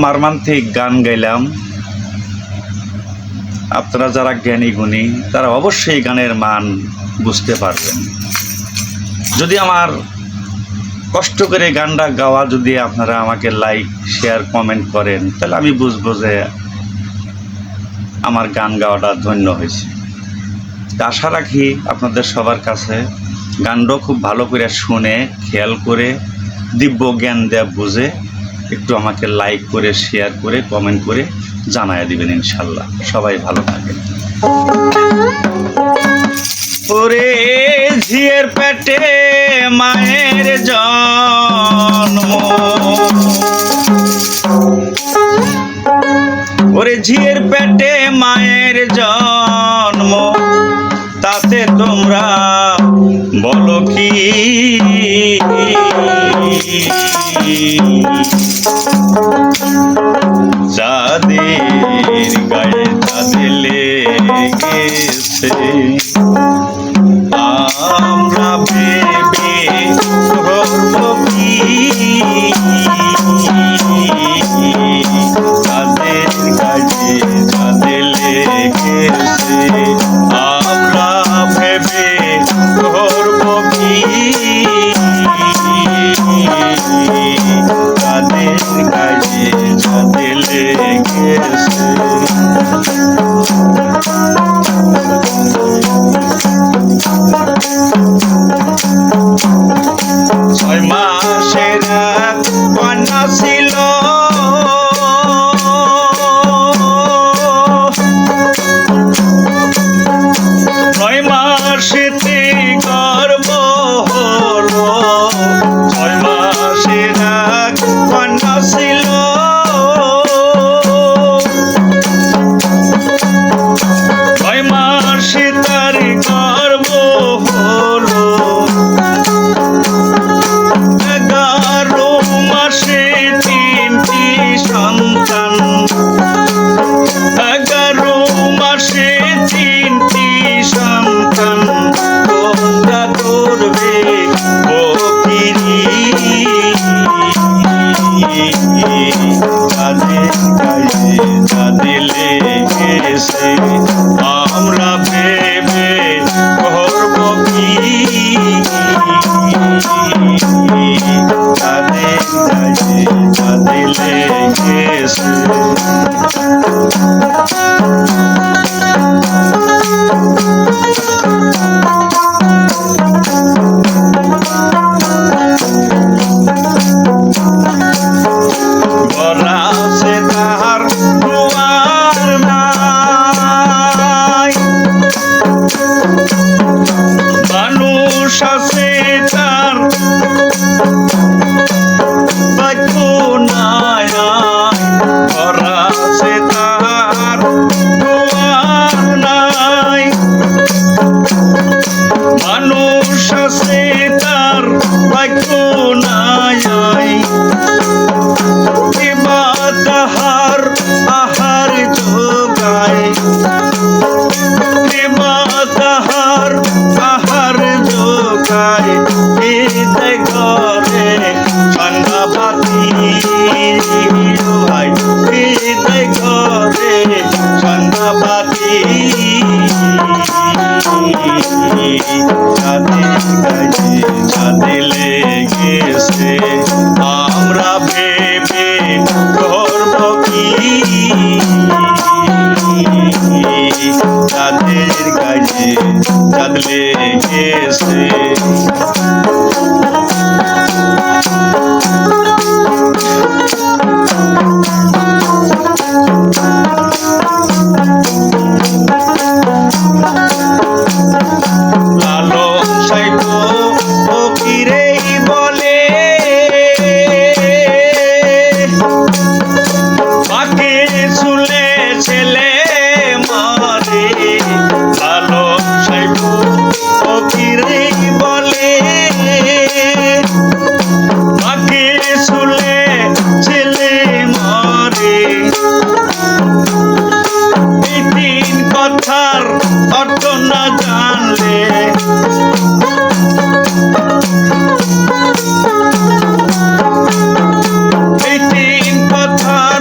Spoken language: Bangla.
মর্মান্তিক গান গাইলাম। আপনারা যারা জ্ঞানী গুণী তারা অবশ্যই গানের মান বুঝতে পারবেন। যদি আমার কষ্ট করে গানটা গাওয়া যদি আপনারা আমাকে লাইক শেয়ার কমেন্ট করেন, তাহলে আমি বুঝবো যে আমার গান গাওয়াটা ধন্য হয়েছে। আশা রাখি আপনাদের সবার কাছে গানটাও খুব ভালো করে শুনে খেয়াল করে দিব্য জ্ঞান দেয়া বুঝে একটু আমাকে লাইক করে শেয়ার করে কমেন্ট করে জানায় দিবেন। ইনশাল্লাহ সবাই ভালো থাকেন। ওরে ঝিয়ের পেটে মায়ের জন্ম, ওরে ঝিয়ের পেটে মায়ের জন্ম, তাতে তোমরা বলো কি? যাদের গায়ে যাদের লেগেছে আমরা ভেবে করব কি? যাদের গায়ে যাদের লেগেছে আমরা ভেবে করব কি? যাদের গায়ে যাদের লেগেছে ছয় মাসের কন্যা ছিল, ছয় মাসেতে গর্ভ হলো, ছয় মাসের কন্যা ছিল, ছয় মাসে তার গর্ভ হলো, 11 মাসে 3টি সন্তান, 11 মাসে 3টি সন্তান, তোমরা করবে ফকিরি। যাদের গায়ে যাদের লেগেছে আমরা ভেবে করব কি? যাদের গায়ে যাদের লেগেছে বলাছে তাহার দুয়ার নাই, মানুষ আছে তার বাক্য নাই, বলাছে তাহার দুয়ার নাই, মানুষ আছে তার বাক্য নাই, তাহার আহার যোগায়, তাহার আহার যোগায়, হৃদয় ঘরে সন্ধ্যাবাতি, হৃদয় ঘরে সন্ধ্যাবাতি। যাদের গায়ে যাদের লেগেছে আমরা ভেবে করব কি? যাদের গায়ে যাদের লেগেছে লালন সাইব ফকিরেই বলে, পাকে চুলে ছেলে মারে, লালন সাইব ফকিরেই বলে, পাকে চুলে ছেলে মারে। এই 3 কথার অর্থ না জানলে এই 3 কথার